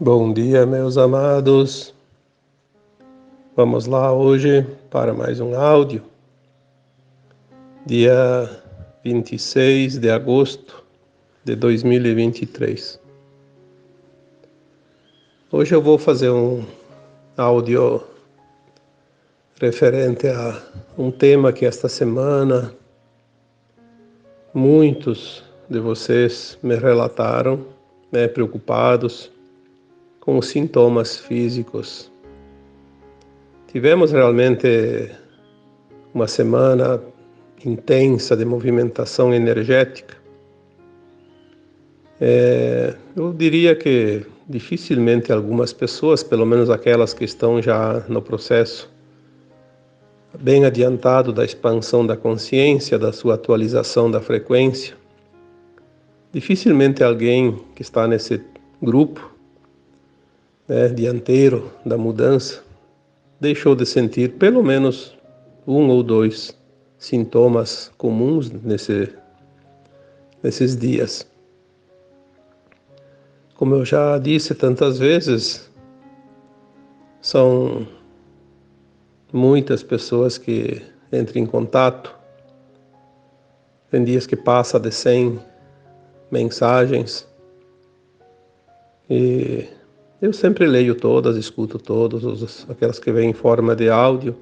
Bom dia, meus amados. Vamos lá hoje para mais um áudio, dia 26 de agosto de 2023. Hoje eu vou fazer um áudio referente a um tema que esta semana muitos de vocês me relataram, preocupados com os sintomas físicos. Tivemos realmente uma semana intensa de movimentação energética. Eu diria que dificilmente algumas pessoas, pelo menos aquelas que estão já no processo bem adiantado da expansão da consciência, da sua atualização da frequência, dificilmente alguém que está nesse grupo, dianteiro da mudança, deixou de sentir pelo menos um ou dois sintomas comuns nesses dias. Como eu já disse tantas vezes, são muitas pessoas que entram em contato. Tem dias que passa de 100 mensagens e eu sempre leio todas, escuto todas, aquelas que vêm em forma de áudio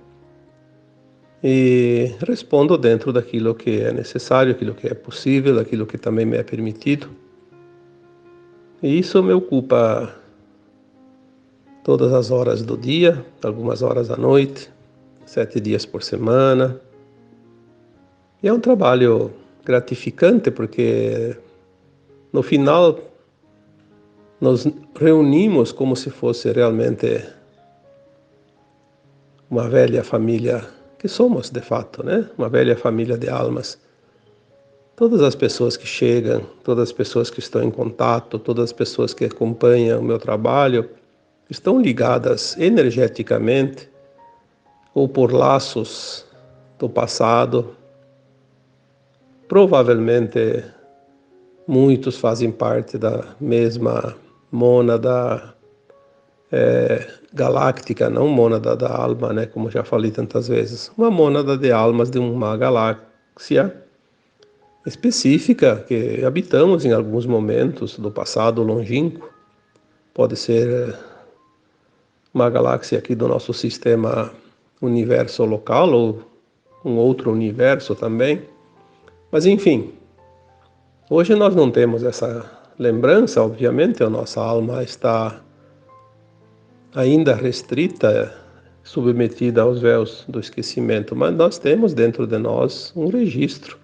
e respondo dentro daquilo que é necessário, aquilo que é possível, aquilo que também me é permitido. E isso me ocupa todas as horas do dia, algumas horas da noite, 7 dias por semana. E é um trabalho gratificante porque no final nos reunimos como se fosse realmente uma velha família, que somos de fato, Uma velha família de almas. Todas as pessoas que chegam, todas as pessoas que estão em contato, todas as pessoas que acompanham o meu trabalho, estão ligadas energeticamente ou por laços do passado. Provavelmente muitos fazem parte da mesma mônada galáctica, não mônada da alma, como já falei tantas vezes. Uma mônada de almas de uma galáxia específica que habitamos em alguns momentos do passado longínquo. Pode ser uma galáxia aqui do nosso sistema universo local ou um outro universo também. Mas enfim, hoje nós não temos essa lembrança, obviamente, a nossa alma está ainda restrita, submetida aos véus do esquecimento, mas nós temos dentro de nós um registro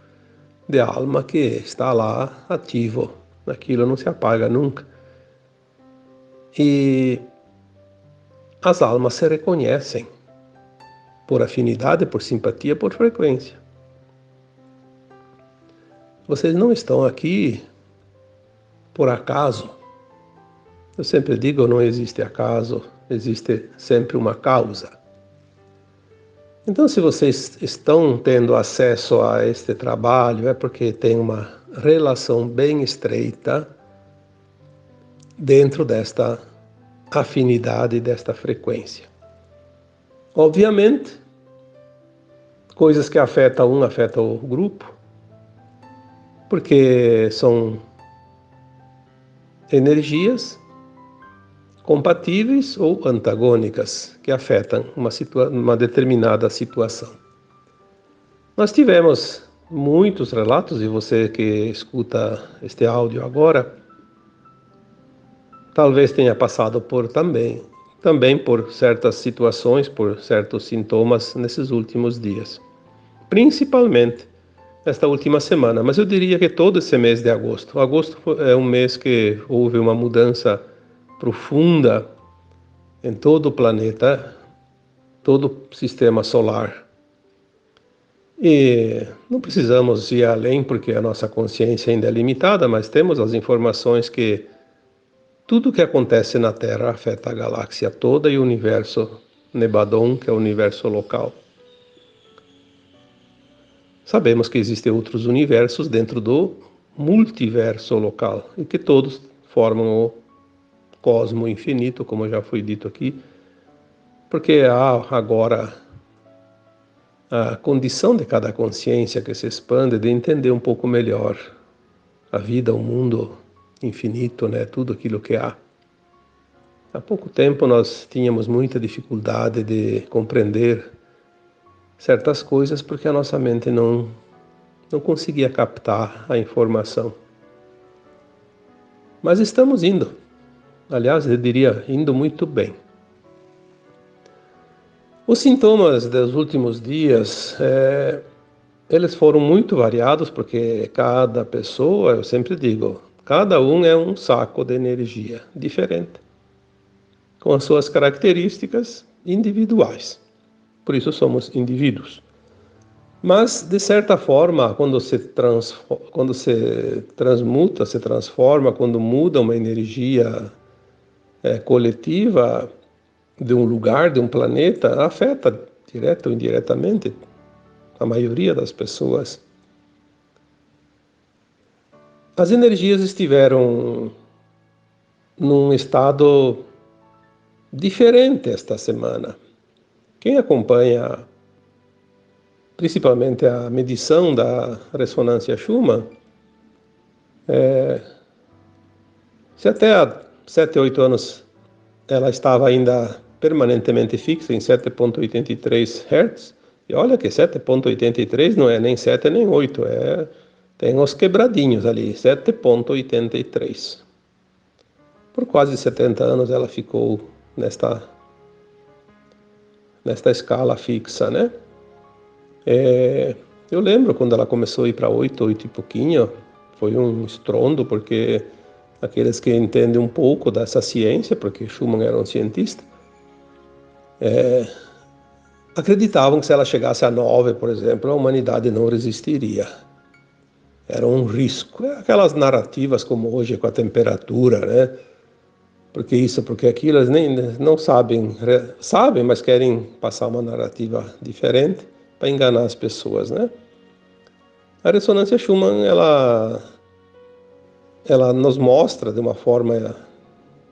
de alma que está lá ativo, aquilo não se apaga nunca. E as almas se reconhecem por afinidade, por simpatia, por frequência. Vocês não estão aqui por acaso. Eu sempre digo, não existe acaso, existe sempre uma causa. Então, se vocês estão tendo acesso a este trabalho, é porque tem uma relação bem estreita dentro desta afinidade, desta frequência. Obviamente, coisas que afetam um, afetam o grupo, porque são energias compatíveis ou antagônicas que afetam uma determinada situação. Nós tivemos muitos relatos, e você que escuta este áudio agora, talvez tenha passado por também por certas situações, por certos sintomas nesses últimos dias. Principalmente esta última semana, mas eu diria que todo esse mês de agosto. Agosto é um mês que houve uma mudança profunda em todo o planeta, todo o sistema solar. E não precisamos ir além porque a nossa consciência ainda é limitada, mas temos as informações que tudo o que acontece na Terra afeta a galáxia toda e o universo Nebadon, que é o universo local. Sabemos que existem outros universos dentro do multiverso local e que todos formam cosmo infinito, como já foi dito aqui, porque há agora a condição de cada consciência que se expande de entender um pouco melhor a vida, o mundo infinito, né? Tudo aquilo que há. Há pouco tempo nós tínhamos muita dificuldade de compreender certas coisas porque a nossa mente não conseguia captar a informação. Mas estamos indo. Aliás, eu diria, indo muito bem. Os sintomas dos últimos dias, eles foram muito variados, porque cada pessoa, eu sempre digo, cada um é um saco de energia diferente, com as suas características individuais. Por isso somos indivíduos. Mas, de certa forma, quando se transmuta, se transforma, quando muda uma energia coletiva de um lugar, de um planeta, afeta, direto ou indiretamente, a maioria das pessoas. As energias estiveram num estado diferente esta semana. Quem acompanha principalmente a medição da ressonância Schumann, se até há 7, 8 anos ela estava ainda permanentemente fixa em 7,83 Hz, e olha que 7,83 não é nem 7 nem 8, tem uns quebradinhos ali, 7,83. Por quase 70 anos ela ficou nesta escala fixa, né? Eu lembro quando ela começou a ir para 8 e pouquinho, foi um estrondo, porque aqueles que entendem um pouco dessa ciência, porque Schumann era um cientista, acreditavam que se ela chegasse a 9, por exemplo, a humanidade não resistiria. Era um risco. Aquelas narrativas como hoje com a temperatura, né? Porque isso, porque aquilo, eles nem não sabem, mas querem passar uma narrativa diferente para enganar as pessoas, né? A ressonância Schumann, ela nos mostra de uma forma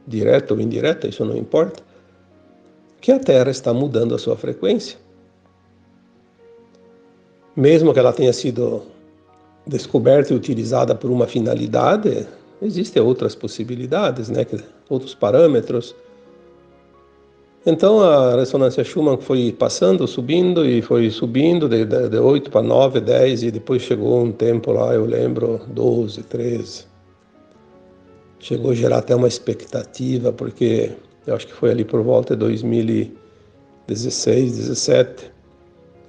direta ou indireta, isso não importa, que a Terra está mudando a sua frequência. Mesmo que ela tenha sido descoberta e utilizada por uma finalidade, existem outras possibilidades, né? Outros parâmetros. Então a ressonância Schumann foi passando, subindo, e foi subindo de 8 para 9, 10, e depois chegou um tempo lá, eu lembro, 12, 13. Chegou a gerar até uma expectativa, porque eu acho que foi ali por volta de 2016, 17.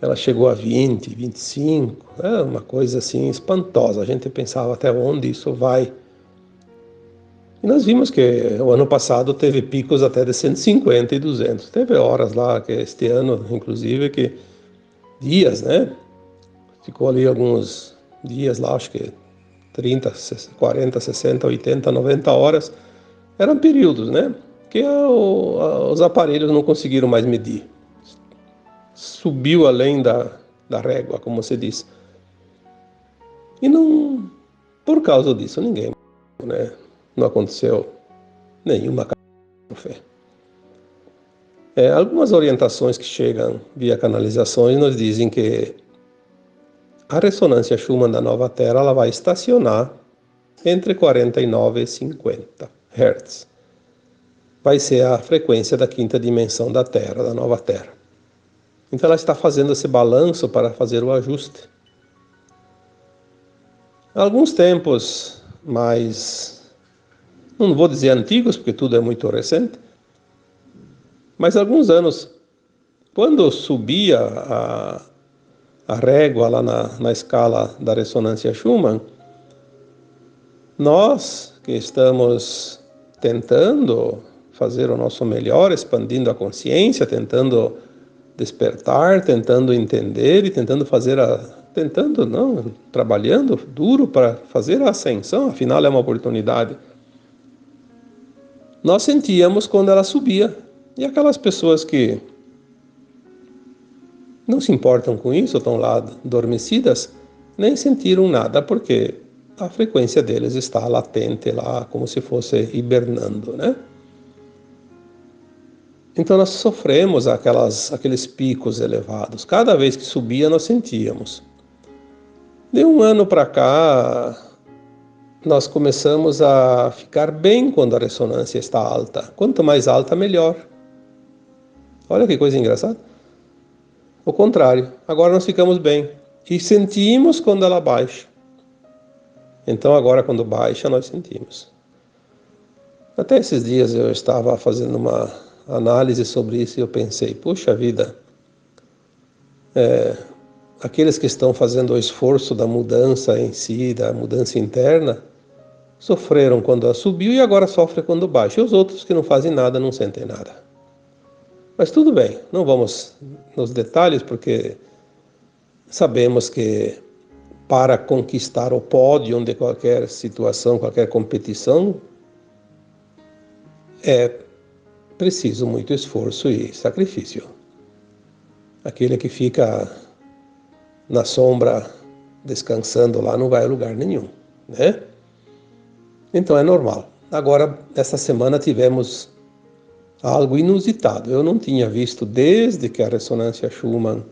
Ela chegou a 20, 25, uma coisa assim espantosa. A gente pensava até onde isso vai. E nós vimos que o ano passado teve picos até de 150 e 200. Teve horas lá, que este ano, inclusive, que dias, né? Ficou ali alguns dias lá, acho que 30, 40, 60, 80, 90 horas. Eram períodos, né? Que os aparelhos não conseguiram mais medir. Subiu além da régua, como se diz. E não, por causa disso, ninguém, né? Não aconteceu nenhuma catástrofe. Algumas orientações que chegam via canalizações nos dizem que a ressonância Schumann da nova Terra ela vai estacionar entre 49 e 50 Hz. Vai ser a frequência da quinta dimensão da Terra, da nova Terra. Então ela está fazendo esse balanço para fazer o ajuste. Há alguns tempos mais, não vou dizer antigos, porque tudo é muito recente, mas alguns anos, quando subia a régua lá na escala da ressonância Schumann, nós que estamos tentando fazer o nosso melhor, expandindo a consciência, tentando despertar, tentando entender e trabalhando duro para fazer a ascensão, afinal é uma oportunidade. Nós sentíamos quando ela subia. E aquelas pessoas que não se importam com isso, estão lá adormecidas, nem sentiram nada, porque a frequência deles está latente lá, como se fosse hibernando, né? Então nós sofremos aqueles picos elevados. Cada vez que subia, nós sentíamos. De um ano para cá, nós começamos a ficar bem quando a ressonância está alta. Quanto mais alta, melhor. Olha que coisa engraçada. O contrário, agora nós ficamos bem. E sentimos quando ela baixa. Então agora quando baixa, nós sentimos. Até esses dias eu estava fazendo uma análise sobre isso e eu pensei, puxa vida, aqueles que estão fazendo o esforço da mudança em si, da mudança interna, sofreram quando ela subiu e agora sofrem quando baixa. E os outros que não fazem nada, não sentem nada. Mas tudo bem, não vamos nos detalhes, porque sabemos que para conquistar o pódio de qualquer situação, qualquer competição, é preciso muito esforço e sacrifício. Aquele que fica na sombra descansando lá não vai a lugar nenhum, né? Então é normal. Agora, essa semana tivemos algo inusitado. Eu não tinha visto desde que a ressonância Schumann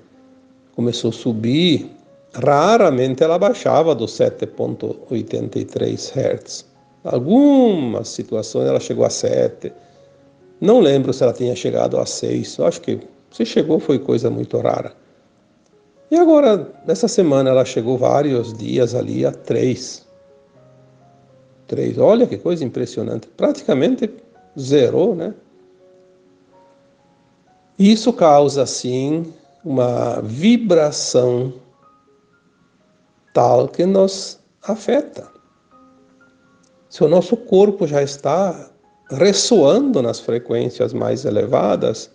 começou a subir, raramente ela baixava dos 7,83 Hz. Algumas situações ela chegou a 7. Não lembro se ela tinha chegado a 6. Eu acho que se chegou foi coisa muito rara. E agora, nessa semana, ela chegou vários dias ali a 3. 3. Olha que coisa impressionante. Praticamente zerou, né? Isso causa, sim, uma vibração tal que nos afeta. Se o nosso corpo já está ressoando nas frequências mais elevadas,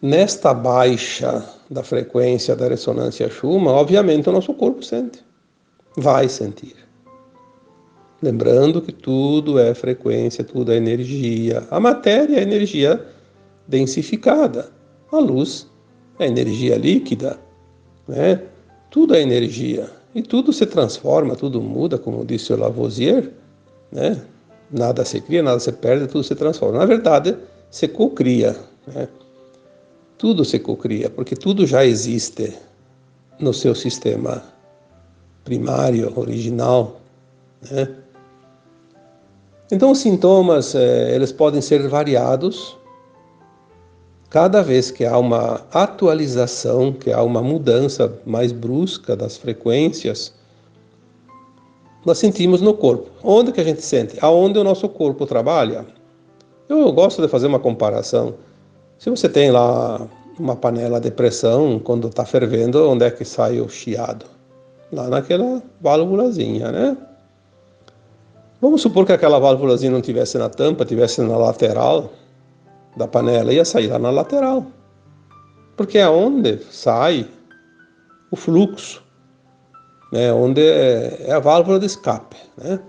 nesta baixa da frequência da ressonância Schumann, obviamente o nosso corpo sente, vai sentir. Lembrando que tudo é frequência, tudo é energia. A matéria é energia densificada. A luz é energia líquida, né? Tudo é energia. E tudo se transforma, tudo muda, como disse o Lavoisier, né? Nada se cria, nada se perde, tudo se transforma. Na verdade, se cocria, né? Tudo se cocria, porque tudo já existe no seu sistema primário, original, né? Então, os sintomas, eles podem ser variados cada vez que há uma atualização, que há uma mudança mais brusca das frequências, nós sentimos no corpo. Onde que a gente sente? Aonde o nosso corpo trabalha. Eu gosto de fazer uma comparação. Se você tem lá uma panela de pressão, quando está fervendo, onde é que sai o chiado? Lá naquela válvulazinha, né? Vamos supor que aquela válvulazinha não tivesse na tampa, tivesse na lateral da panela, ia sair lá na lateral. Porque é onde sai o fluxo, né? Onde é a válvula de escape, né?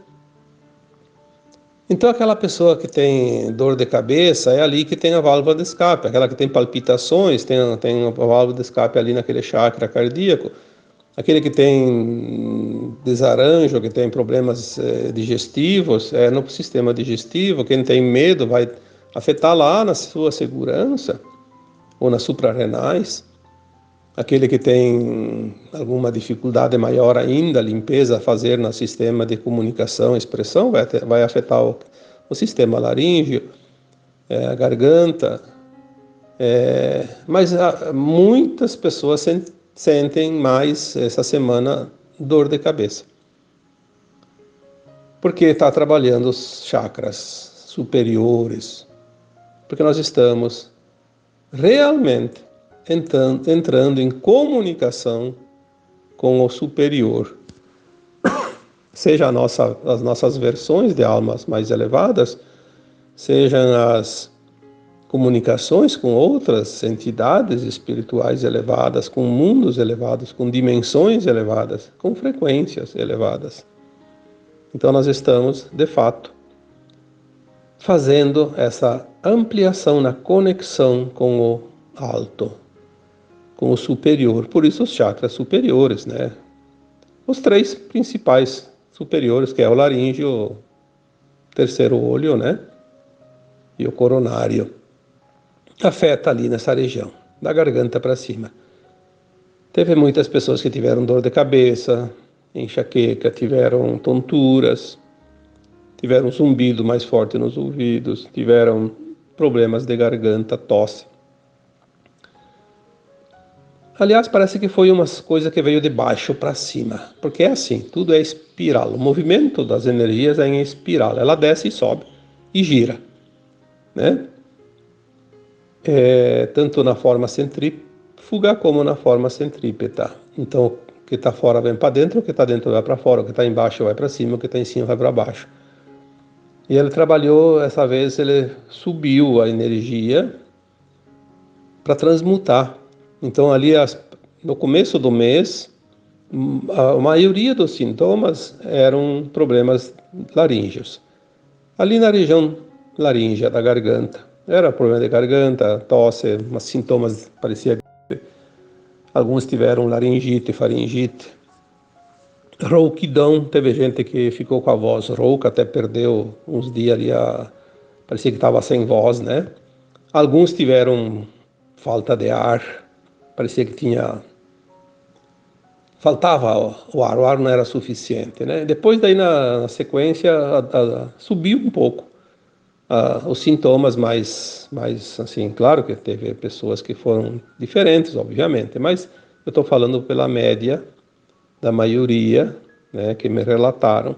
Então aquela pessoa que tem dor de cabeça, é ali que tem a válvula de escape. Aquela que tem palpitações, tem a válvula de escape ali naquele chakra cardíaco. Aquele que tem desarranjo, que tem problemas digestivos, é no sistema digestivo. Quem tem medo vai afetar lá na sua segurança, ou nas suprarrenais. Aquele que tem alguma dificuldade maior ainda, limpeza a fazer no sistema de comunicação e expressão, vai afetar o sistema laríngeo, a garganta. Mas muitas pessoas sentem mais essa semana dor de cabeça, porque está trabalhando os chakras superiores, porque nós estamos realmente entrando em comunicação com o superior, seja as nossas versões de almas mais elevadas, sejam as comunicações com outras entidades espirituais elevadas, com mundos elevados, com dimensões elevadas, com frequências elevadas. Então nós estamos, de fato, fazendo essa ampliação na conexão com o alto, com o superior. Por isso os chakras superiores, né? Os 3 principais superiores, que é o laríngeo, o terceiro olho, né? e o coronário. Afeta ali nessa região, da garganta para cima. Teve muitas pessoas que tiveram dor de cabeça, enxaqueca, tiveram tonturas, tiveram zumbido mais forte nos ouvidos, tiveram problemas de garganta, tosse. Aliás, parece que foi uma coisa que veio de baixo para cima, porque é assim, tudo é espiral. O movimento das energias é em espiral, ela desce e sobe e gira, né? Tanto na forma centrífuga como na forma centrípeta. Então, o que está fora vem para dentro, o que está dentro vai para fora, o que está embaixo vai para cima, o que está em cima vai para baixo. E ele trabalhou, essa vez ele subiu a energia para transmutar. Então, ali no começo do mês, a maioria dos sintomas eram problemas laríngeos. Ali na região laríngea da garganta, era problema de garganta, tosse, mas sintomas parecia gripe. Alguns tiveram laringite, faringite, rouquidão. Teve gente que ficou com a voz rouca, até perdeu uns dias ali, parecia que estava sem voz, né? Alguns tiveram falta de ar, parecia que faltava o ar não era suficiente, né? Depois daí na sequência subiu um pouco os sintomas, mais assim, claro que teve pessoas que foram diferentes, obviamente, mas eu estou falando pela média da maioria, né, que me relataram.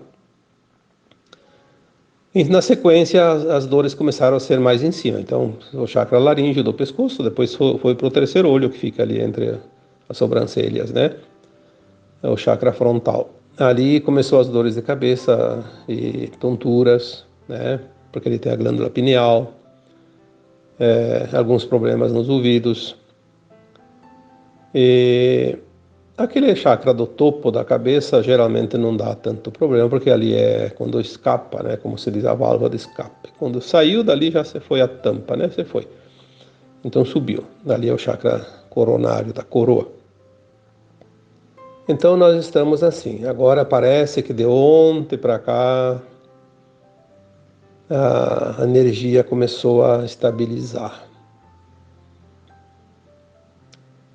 E na sequência as dores começaram a ser mais em cima. Então o chakra laríngeo do pescoço, depois foi para o terceiro olho, que fica ali entre as sobrancelhas, né? É o chakra frontal. Ali começou as dores de cabeça e tonturas, né? Porque ele tem a glândula pineal, alguns problemas nos ouvidos. E aquele chakra do topo da cabeça geralmente não dá tanto problema, porque ali é quando escapa, né? Como se diz, a válvula de escape. Quando saiu dali já se foi a tampa, né? Você foi. Então subiu. Dali é o chakra coronário, da coroa. Então nós estamos assim. Agora parece que de ontem para cá a energia começou a estabilizar.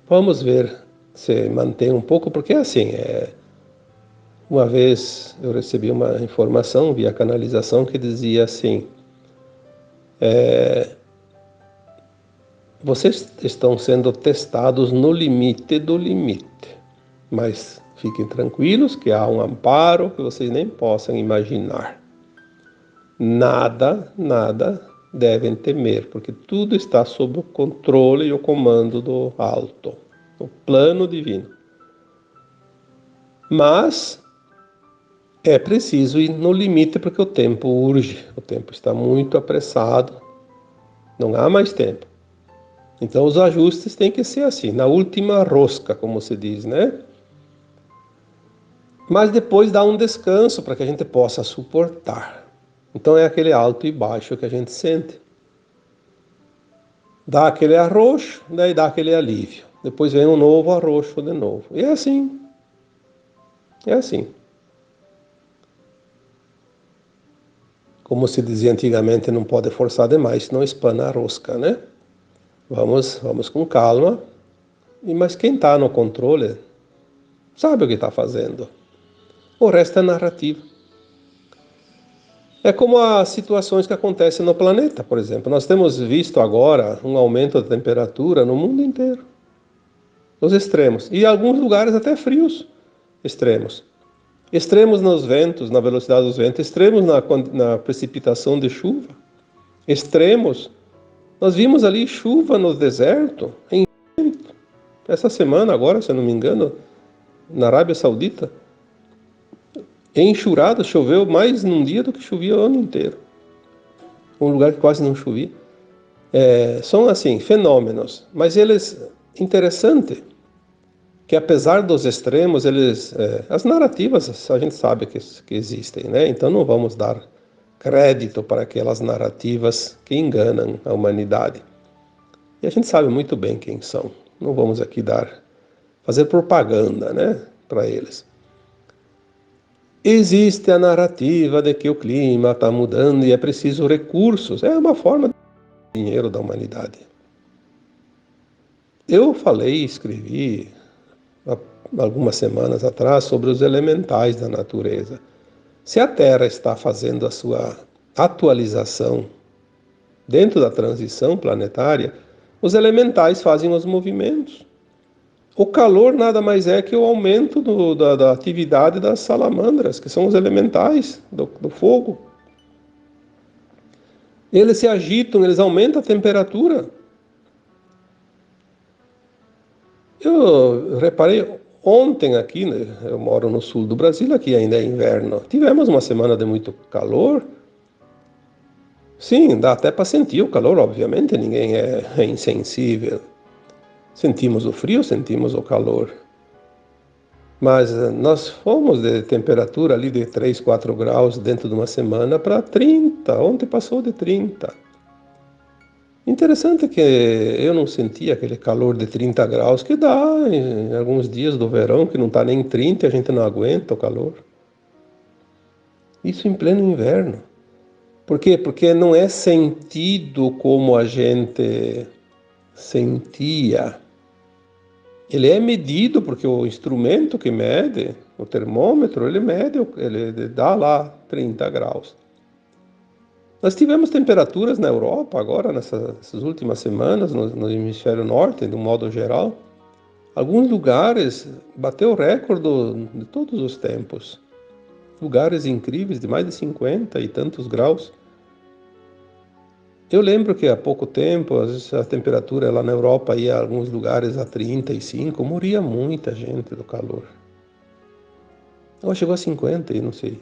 Vamos ver se mantém um pouco, porque assim, uma vez eu recebi uma informação via canalização que dizia assim: vocês estão sendo testados no limite do limite, mas fiquem tranquilos que há um amparo que vocês nem possam imaginar. Nada devem temer, porque tudo está sob o controle e o comando do alto, o plano divino. Mas é preciso ir no limite, porque o tempo urge, o tempo está muito apressado, não há mais tempo. Então os ajustes têm que ser assim, na última rosca, como se diz, né? Mas depois dá um descanso para que a gente possa suportar. Então é aquele alto e baixo que a gente sente. Dá aquele arroxo, daí dá aquele alívio. Depois vem um novo arroxo de novo. E é assim. É assim. Como se dizia antigamente, não pode forçar demais, senão espana a rosca, né? Vamos com calma. Mas quem está no controle sabe o que está fazendo. O resto é narrativa. É como as situações que acontecem no planeta, por exemplo. Nós temos visto agora um aumento da temperatura no mundo inteiro. Nos extremos. E em alguns lugares até frios extremos. Extremos nos ventos, na velocidade dos ventos. Extremos na precipitação de chuva. Extremos. Nós vimos ali chuva no deserto. Essa semana agora, se eu não me engano, na Arábia Saudita. Enxurrada, choveu mais num dia do que chovia o ano inteiro. Um lugar que quase não chovia. São assim, fenômenos, mas eles, interessante, que apesar dos extremos, as narrativas a gente sabe que existem, né? Então não vamos dar crédito para aquelas narrativas que enganam a humanidade. E a gente sabe muito bem quem são. Não vamos aqui fazer propaganda, né, para eles. Existe a narrativa de que o clima está mudando e é preciso recursos. É uma forma de dinheiro da humanidade. Eu falei, escrevi há algumas semanas atrás sobre os elementais da natureza. Se a Terra está fazendo a sua atualização dentro da transição planetária, os elementais fazem os movimentos. O calor nada mais é que o aumento da atividade das salamandras, que são os elementais do fogo. Eles se agitam, eles aumentam a temperatura. Eu reparei ontem aqui, né, eu moro no sul do Brasil, aqui ainda é inverno. Tivemos uma semana de muito calor. Sim, dá até para sentir o calor, obviamente, ninguém é insensível. Sentimos o frio, sentimos o calor. Mas nós fomos de temperatura ali de 3, 4 graus dentro de uma semana para 30. Ontem passou de 30. Interessante que eu não senti aquele calor de 30 graus que dá em alguns dias do verão, que não está nem 30 e a gente não aguenta o calor. Isso em pleno inverno. Por quê? Porque não é sentido como a gente sentia. Ele é medido porque o instrumento que mede, o termômetro, ele mede, ele dá lá 30 graus. Nós tivemos temperaturas na Europa agora, nessas últimas semanas, no hemisfério norte, de um modo geral. Alguns lugares bateu o recorde de todos os tempos. Lugares incríveis de mais de 50 e tantos graus. Eu lembro que há pouco tempo, às vezes a temperatura lá na Europa ia a alguns lugares a 35, morria muita gente do calor. Agora chegou a 50 e não sei,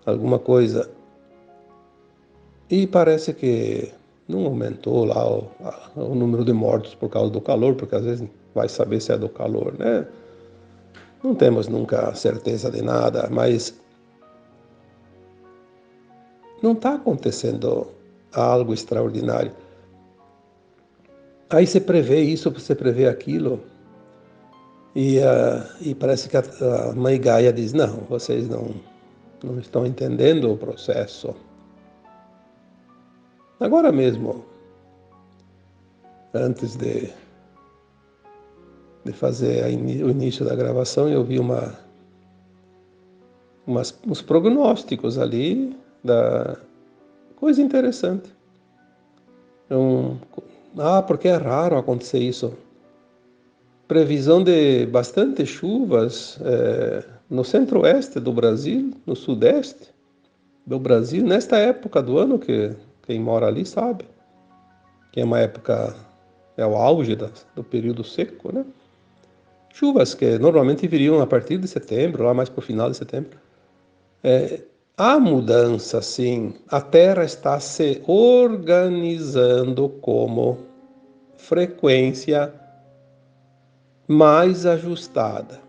alguma coisa. E parece que não aumentou lá o número de mortos por causa do calor, porque às vezes vai saber se é do calor, né? Não temos nunca certeza de nada, mas não está acontecendo algo extraordinário. Aí você prevê isso, você prevê aquilo, e parece que a mãe Gaia diz, não, vocês não estão entendendo o processo. Agora mesmo, antes de fazer o início da gravação, eu vi uns prognósticos ali da coisa interessante. Porque é raro acontecer isso. Previsão de bastante chuvas no centro-oeste do Brasil, no sudeste do Brasil, nesta época do ano, que quem mora ali sabe, que é uma época, é o auge do período seco, né? Chuvas que normalmente viriam a partir de setembro, lá mais para o final de setembro. Há mudança, sim. A Terra está se organizando como frequência mais ajustada.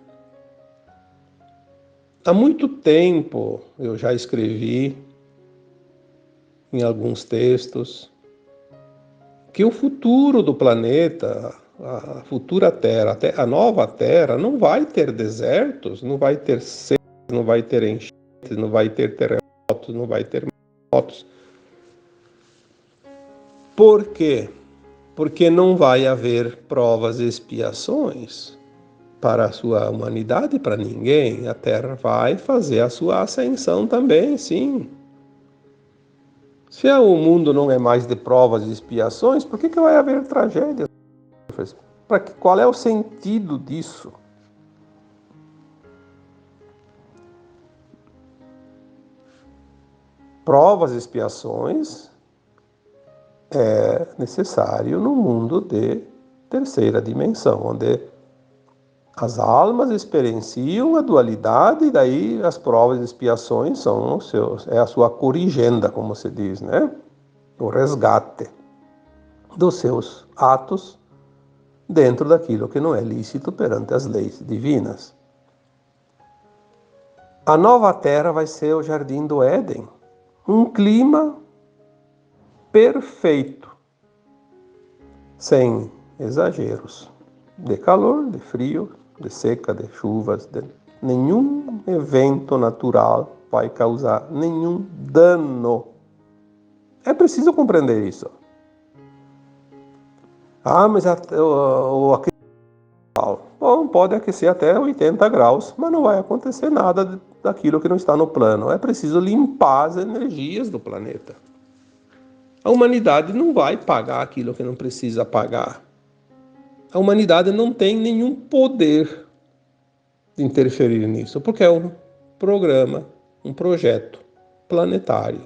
Há muito tempo eu já escrevi em alguns textos que o futuro do planeta, a futura Terra, a nova Terra, não vai ter desertos, não vai ter secas, não vai ter enchentes, não vai ter terremotos, não vai ter maremotos. Por quê? Porque não vai haver provas e expiações para a sua humanidade, para ninguém. A Terra vai fazer a sua ascensão também, sim. Se o mundo não é mais de provas e expiações, por que vai haver tragédias? Qual é o sentido disso? Provas e expiações é necessário no mundo de terceira dimensão, onde as almas experienciam a dualidade e daí as provas e expiações são é a sua corrigenda, como se diz, né? O resgate dos seus atos dentro daquilo que não é lícito perante as leis divinas. A nova terra vai ser o jardim do Éden, um clima perfeito, sem exageros, de calor, de frio, de seca, de chuvas, Nenhum evento natural vai causar nenhum dano. É preciso compreender isso. Mas o bom, pode aquecer até 80 graus, mas não vai acontecer nada daquilo que não está no plano. É preciso limpar as energias do planeta. A humanidade não vai pagar aquilo que não precisa pagar. A humanidade não tem nenhum poder de interferir nisso, porque é um programa, um projeto planetário,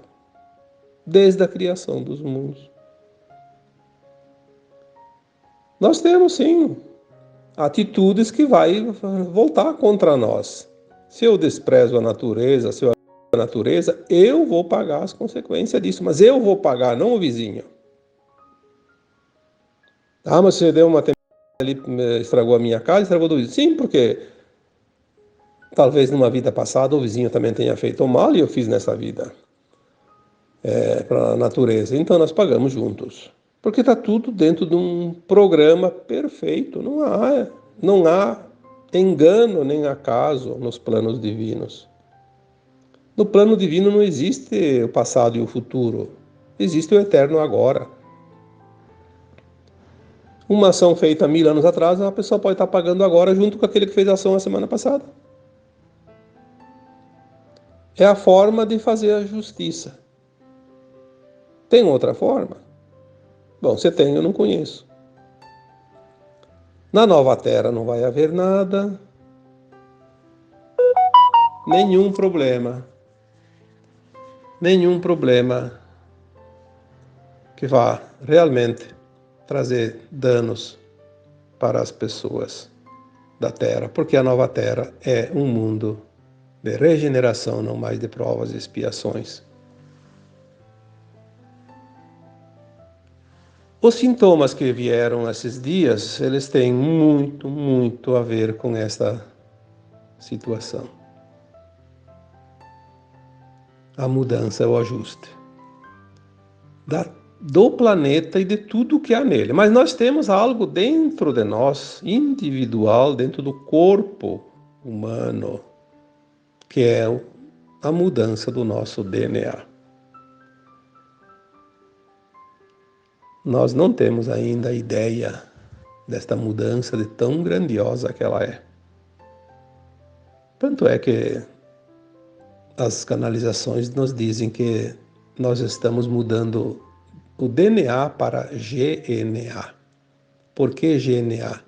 desde a criação dos mundos. Nós temos, sim, atitudes que vai voltar contra nós. Se eu desprezo a natureza, se eu a natureza, eu vou pagar as consequências disso, mas eu vou pagar, não o vizinho. Mas você deu uma tempestade ali, estragou a minha casa, estragou do vizinho. Sim, porque talvez numa vida passada o vizinho também tenha feito mal e eu fiz nessa vida para a natureza. Então nós pagamos juntos. Porque está tudo dentro de um programa perfeito. Não há engano nem acaso nos planos divinos. No plano divino não existe o passado e o futuro. Existe o eterno agora. Uma ação feita 1000 anos atrás, a pessoa pode estar pagando agora junto com aquele que fez a ação a semana passada. É a forma de fazer a justiça. Tem outra forma? Bom, você tem, eu não conheço. Na nova terra não vai haver nada, nenhum problema que vá realmente trazer danos para as pessoas da terra, porque a nova terra é um mundo de regeneração, não mais de provas e expiações. Os sintomas que vieram esses dias, eles têm muito a ver com esta situação. A mudança, o ajuste do planeta e de tudo que há nele. Mas nós temos algo dentro de nós, individual, dentro do corpo humano, que é a mudança do nosso DNA. Nós não temos ainda a ideia desta mudança de tão grandiosa que ela é. Tanto é que as canalizações nos dizem que nós estamos mudando o DNA para GNA. Por que GNA?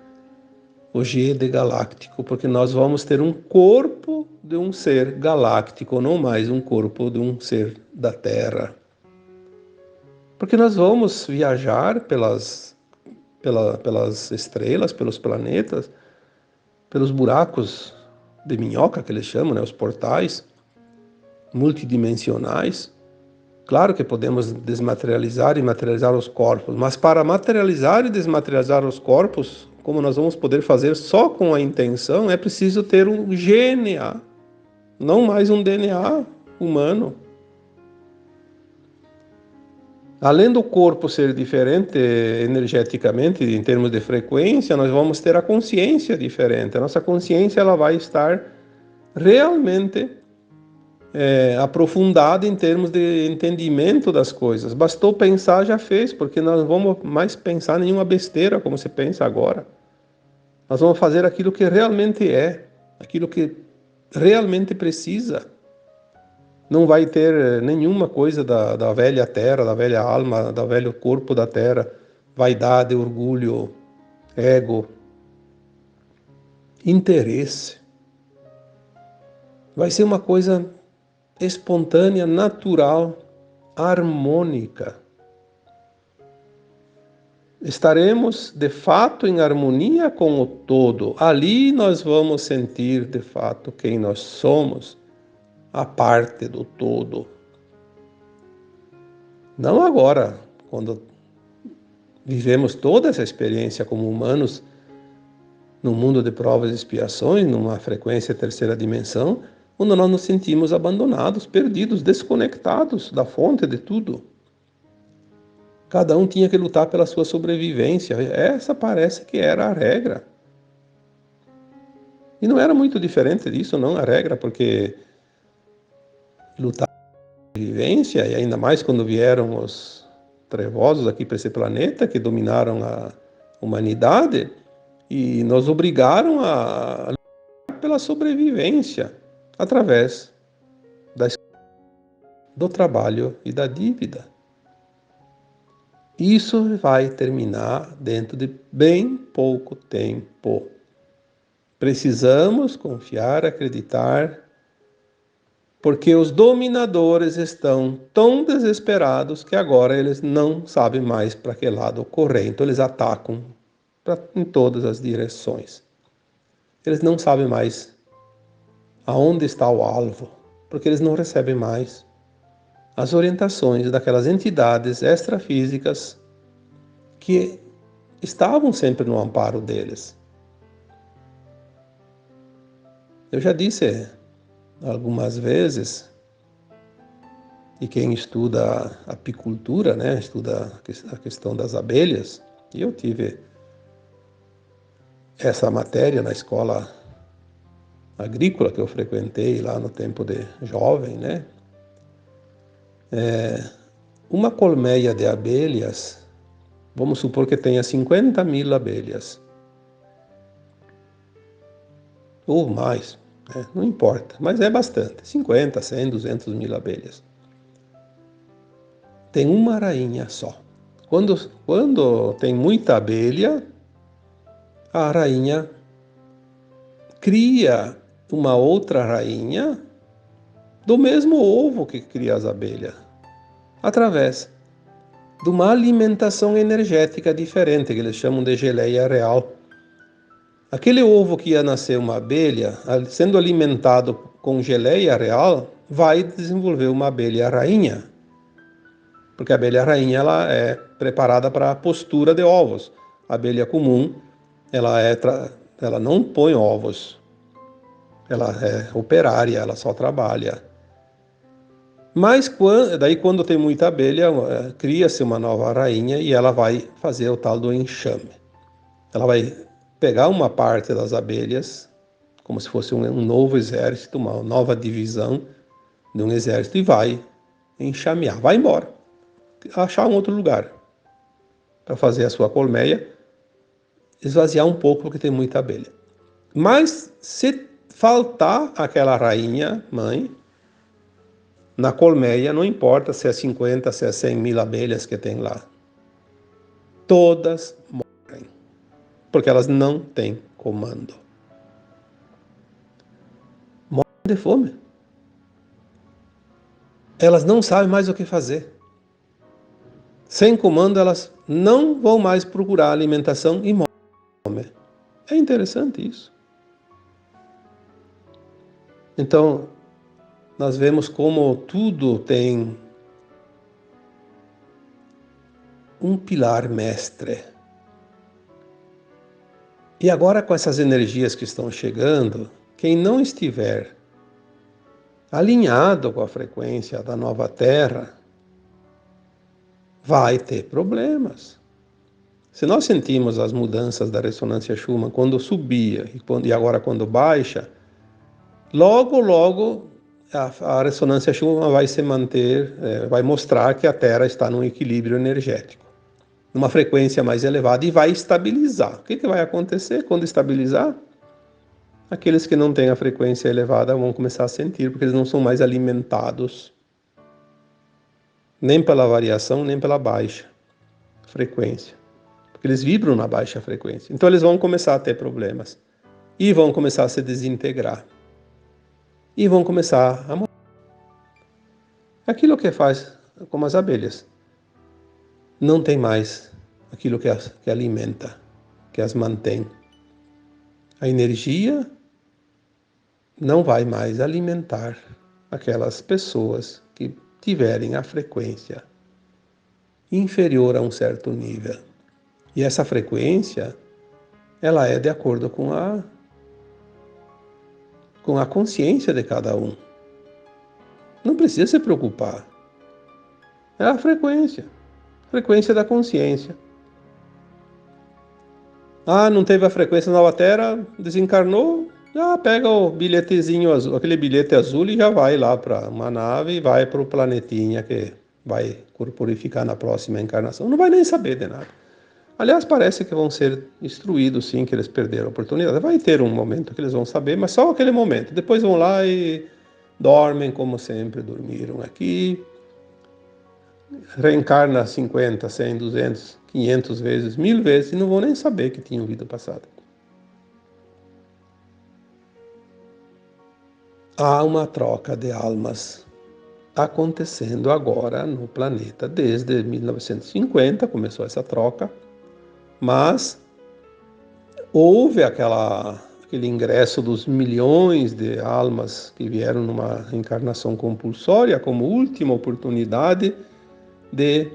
O G de galáctico, porque nós vamos ter um corpo de um ser galáctico, não mais um corpo de um ser da Terra. Porque nós vamos viajar pelas estrelas, pelos planetas, pelos buracos de minhoca, que eles chamam, né? Os portais multidimensionais. Claro que podemos desmaterializar e materializar os corpos, mas para materializar e desmaterializar os corpos, como nós vamos poder fazer só com a intenção, é preciso ter um GNA, não mais um DNA humano. Além do corpo ser diferente energeticamente, em termos de frequência, nós vamos ter a consciência diferente. A nossa consciência ela vai estar realmente aprofundada em termos de entendimento das coisas. Bastou pensar, já fez, porque nós não vamos mais pensar nenhuma besteira como se pensa agora. Nós vamos fazer aquilo que realmente é, aquilo que realmente precisa. Não vai ter nenhuma coisa da velha terra, da velha alma, do velho corpo da terra, vaidade, orgulho, ego, interesse. Vai ser uma coisa espontânea, natural, harmônica. Estaremos de fato em harmonia com o todo. Ali nós vamos sentir de fato quem nós somos, a parte do todo. Não agora, quando vivemos toda essa experiência como humanos, num mundo de provas e expiações, numa frequência terceira dimensão, quando nós nos sentimos abandonados, perdidos, desconectados da fonte de tudo. Cada um tinha que lutar pela sua sobrevivência. Essa parece que era a regra. E não era muito diferente disso, não, a regra, porque lutar por vivência, e ainda mais quando vieram os trevosos aqui para esse planeta, que dominaram a humanidade, e nos obrigaram a lutar pela sobrevivência, através do trabalho e da dívida. Isso vai terminar dentro de bem pouco tempo. Precisamos confiar, acreditar, porque os dominadores estão tão desesperados que agora eles não sabem mais para que lado correr. Então eles atacam em todas as direções. Eles não sabem mais aonde está o alvo, porque eles não recebem mais as orientações daquelas entidades extrafísicas que estavam sempre no amparo deles. Eu já disse algumas vezes, e quem estuda apicultura, né, estuda a questão das abelhas, e eu tive essa matéria na escola agrícola que eu frequentei lá no tempo de jovem, né? Uma colmeia de abelhas, vamos supor que tenha 50.000 abelhas, ou mais, né? Não importa, mas é bastante, 50, 100, 200 mil abelhas. Tem uma rainha só. Quando tem muita abelha, a rainha cria uma outra rainha do mesmo ovo que cria as abelhas, através de uma alimentação energética diferente, que eles chamam de geleia real. Aquele ovo que ia nascer uma abelha, sendo alimentado com geleia real, vai desenvolver uma abelha rainha, porque a abelha rainha ela é preparada para a postura de ovos. A abelha comum, ela não põe ovos, ela é operária, ela só trabalha. Mas quando tem muita abelha, cria-se uma nova rainha e ela vai fazer o tal do enxame. Ela vai pegar uma parte das abelhas, como se fosse um novo exército, uma nova divisão de um exército, e vai enxamear, vai embora, achar um outro lugar para fazer a sua colmeia, esvaziar um pouco porque tem muita abelha. Mas se faltar aquela rainha mãe na colmeia, não importa se é 50, se é 100 mil abelhas que tem lá, todas morrem, porque elas não têm comando. Morrem de fome. Elas não sabem mais o que fazer. Sem comando, elas não vão mais procurar alimentação e morrem. É interessante isso. Então, nós vemos como tudo tem um pilar mestre. E agora, com essas energias que estão chegando, quem não estiver alinhado com a frequência da nova Terra, vai ter problemas. Se nós sentimos as mudanças da ressonância Schumann quando subia e agora quando baixa, logo a ressonância Schumann vai se manter, vai mostrar que a Terra está num equilíbrio energético, numa frequência mais elevada, e vai estabilizar. O que vai acontecer quando estabilizar? Aqueles que não têm a frequência elevada vão começar a sentir, porque eles não são mais alimentados nem pela variação, nem pela baixa frequência, porque eles vibram na baixa frequência. Então eles vão começar a ter problemas, e vão começar a se desintegrar, e vão começar a morrer. Aquilo que faz como as abelhas, não tem mais aquilo que alimenta, que as mantém. A energia não vai mais alimentar aquelas pessoas que tiverem a frequência inferior a um certo nível. E essa frequência, ela é de acordo com a consciência de cada um. Não precisa se preocupar. É a frequência da consciência. Ah, não teve a frequência na nova Terra, desencarnou, Já pega o bilhetezinho azul, aquele bilhete azul e já vai lá para uma nave e vai para o planetinha que vai corporificar na próxima encarnação. Não vai nem saber de nada. Aliás, parece que vão ser instruídos, sim, que eles perderam a oportunidade. Vai ter um momento que eles vão saber, mas só aquele momento. Depois vão lá e dormem como sempre dormiram aqui. Reencarna 50, 100, 200, 500 vezes, 1000 vezes e não vão nem saber que tinham vida passada. Há uma troca de almas acontecendo agora no planeta. Desde 1950 começou essa troca, mas houve aquele ingresso dos milhões de almas que vieram numa reencarnação compulsória como última oportunidade de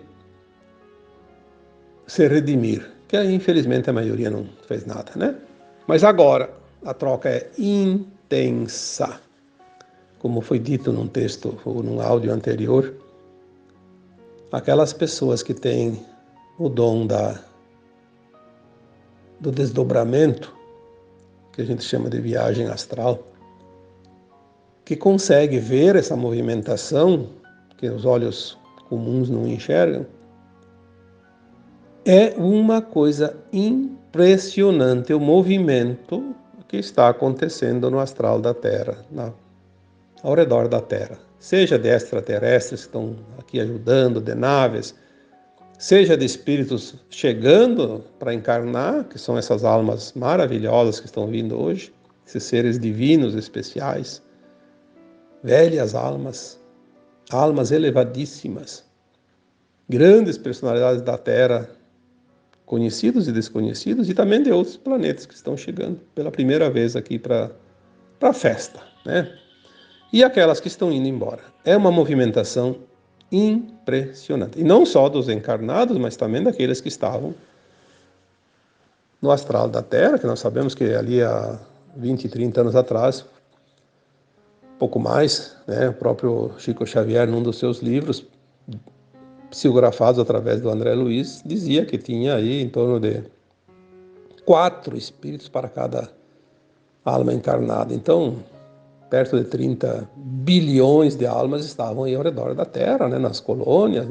se redimir, que infelizmente a maioria não fez nada, né? Mas agora a troca é intensa. Como foi dito num texto ou num áudio anterior, aquelas pessoas que têm o dom do desdobramento, que a gente chama de viagem astral, que consegue ver essa movimentação que os olhos comuns não enxergam, é uma coisa impressionante o movimento que está acontecendo no astral da Terra, ao redor da Terra. Seja de extraterrestres que estão aqui ajudando, de naves, seja de espíritos chegando para encarnar, que são essas almas maravilhosas que estão vindo hoje, esses seres divinos especiais, velhas almas, almas elevadíssimas, grandes personalidades da Terra, conhecidos e desconhecidos, e também de outros planetas que estão chegando pela primeira vez aqui para a festa, né? E aquelas que estão indo embora. É uma movimentação impressionante. E não só dos encarnados, mas também daqueles que estavam no astral da Terra, que nós sabemos que ali há 20, 30 anos atrás, pouco mais, né, o próprio Chico Xavier, num dos seus livros, psicografados através do André Luiz, dizia que tinha aí em torno de 4 espíritos para cada alma encarnada. Então, perto de 30 bilhões de almas estavam aí ao redor da Terra, né, nas colônias,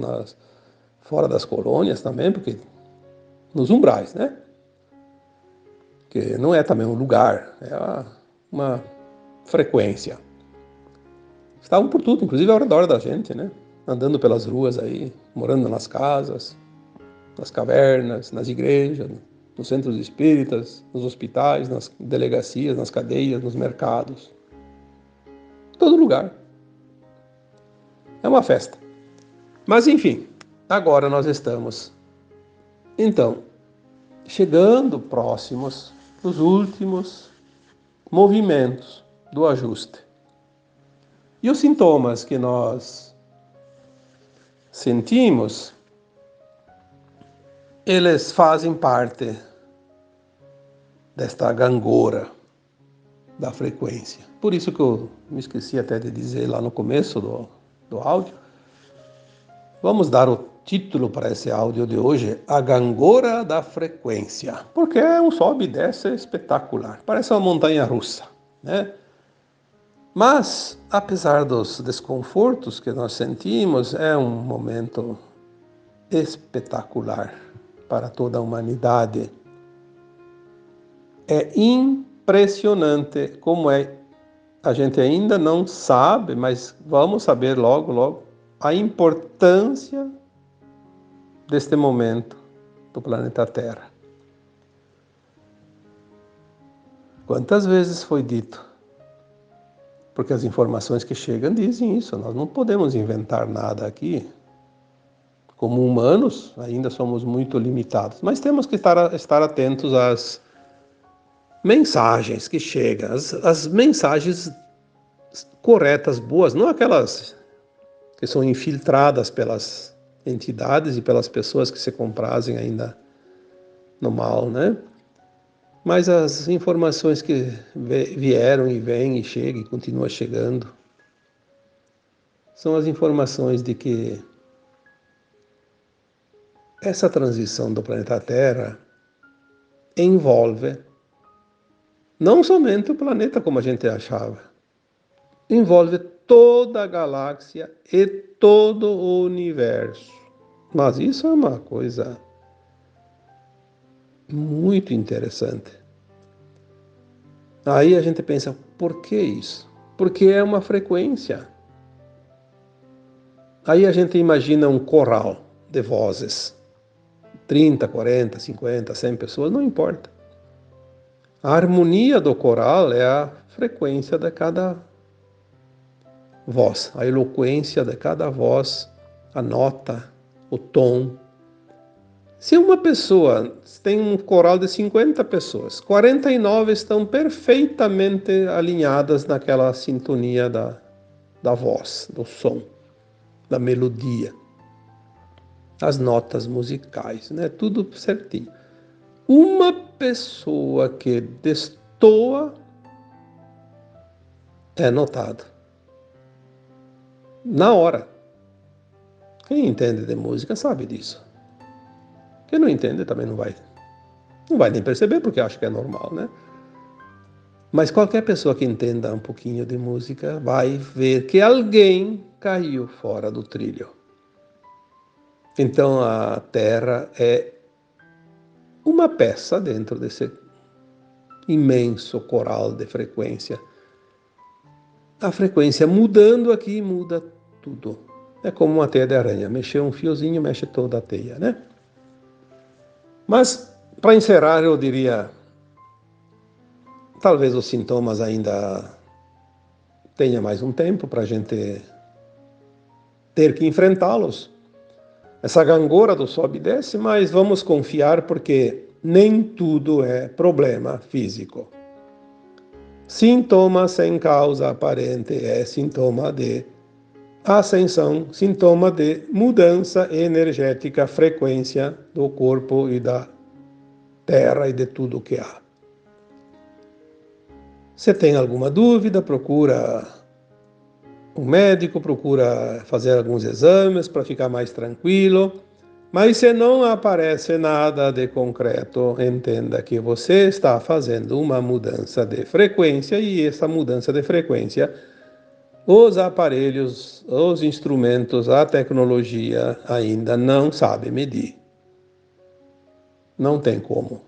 fora das colônias também, porque nos umbrais, né? Que não é também um lugar, é uma frequência. Estavam por tudo, inclusive ao redor da gente, né? Andando pelas ruas aí, morando nas casas, nas cavernas, nas igrejas, nos centros espíritas, nos hospitais, nas delegacias, nas cadeias, nos mercados. Todo lugar. É uma festa. Mas enfim, agora nós estamos, então, chegando próximos dos últimos movimentos do ajuste. E os sintomas que nós sentimos, eles fazem parte desta gangorra da frequência. Por isso que eu me esqueci até de dizer lá no começo do áudio. Vamos dar o título para esse áudio de hoje, A Gangorra da Frequência, porque é um sobe e desce espetacular, parece uma montanha russa, né? Mas, apesar dos desconfortos que nós sentimos, é um momento espetacular para toda a humanidade. É impressionante como a gente ainda não sabe, mas vamos saber logo, logo, a importância deste momento do planeta Terra. Quantas vezes foi dito? Porque as informações que chegam dizem isso, nós não podemos inventar nada aqui. Como humanos, ainda somos muito limitados, mas temos que estar atentos às mensagens que chegam, as mensagens corretas, boas, não aquelas que são infiltradas pelas entidades e pelas pessoas que se comprazem ainda no mal, né? Mas as informações que vieram e vêm e chegam e continuam chegando são as informações de que essa transição do planeta Terra envolve Não somente o planeta como a gente achava. Envolve toda a galáxia e todo o universo. Mas isso é uma coisa muito interessante. Aí a gente pensa, por que isso? Porque é uma frequência. Aí a gente imagina um coral de vozes. 30, 40, 50, 100 pessoas, não importa. A harmonia do coral é a frequência de cada voz, a eloquência de cada voz, a nota, o tom. Se uma pessoa tem um coral de 50 pessoas, 49 estão perfeitamente alinhadas naquela sintonia da voz, do som, da melodia, as notas musicais, né? Tudo certinho. Uma pessoa que destoa é notado. Na hora. Quem entende de música sabe disso. Quem não entende também não vai nem perceber porque acha que é normal, né? Mas qualquer pessoa que entenda um pouquinho de música vai ver que alguém caiu fora do trilho. Então a Terra é uma peça dentro desse imenso coral de frequência. A frequência mudando aqui muda tudo. É como uma teia de aranha. Mexer um fiozinho, mexe toda a teia, né? Mas, para encerrar, eu diria, talvez os sintomas ainda tenha mais um tempo para a gente ter que enfrentá-los. Essa gangorra do sobe e desce, mas vamos confiar porque nem tudo é problema físico. Sintoma sem causa aparente é sintoma de ascensão, sintoma de mudança energética, frequência do corpo e da terra e de tudo que há. Se tem alguma dúvida, procura um médico, procura fazer alguns exames para ficar mais tranquilo. Mas se não aparece nada de concreto, entenda que você está fazendo uma mudança de frequência e essa mudança de frequência, os aparelhos, os instrumentos, a tecnologia ainda não sabe medir. Não tem como.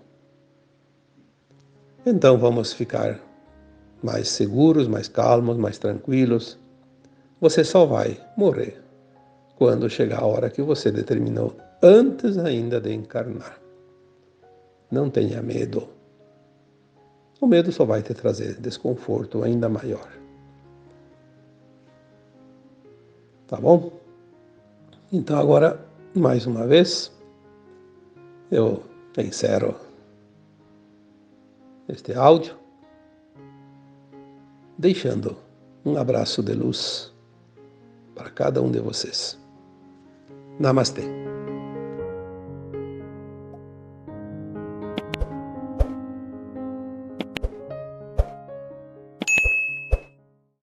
Então vamos ficar mais seguros, mais calmos, mais tranquilos. Você só vai morrer quando chegar a hora que você determinou, antes ainda de encarnar. Não tenha medo. O medo só vai te trazer desconforto ainda maior. Tá bom? Então agora, mais uma vez, eu encerro este áudio, deixando um abraço de luz para cada um de vocês. Namastê.